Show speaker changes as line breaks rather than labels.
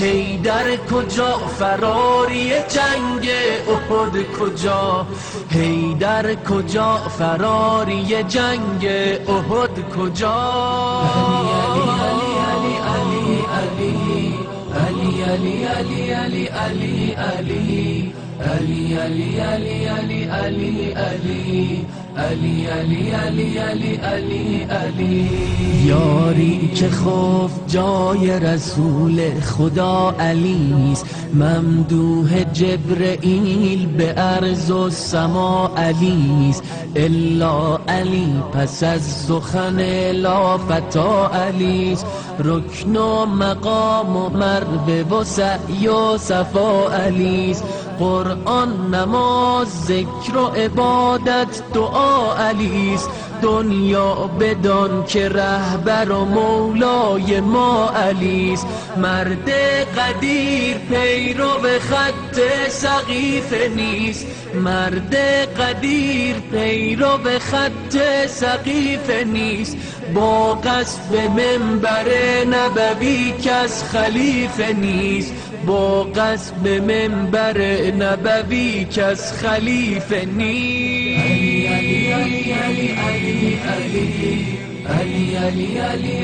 حیدر کجا فراری جنگ احد کجا حیدر کجا فراری جنگ احد کجا علی علی علی علی علی علی علی علی علی علی علی علی علی علی علی علی علی علی یاری که خف جای رسول خدا علیست ممدوح جبرئیل به ارض و سما علیست الا علی پس از سخن لافتا علیست رکن و مقام و مروه و سعی و صفا علیست قرآن نماز ذکر و عبادت دعا علیست دنیا بدان که رهبر و مولای ما علیست مرد قدیر پیرو خط سقیفه نیست مرد قدیر پیرو خط سقیفه نیست با قصد منبر نبوی کس خلیفه نیست با قصد منبر نبوی کس خلیفه نیست علی علی علی علی علی علی علی علی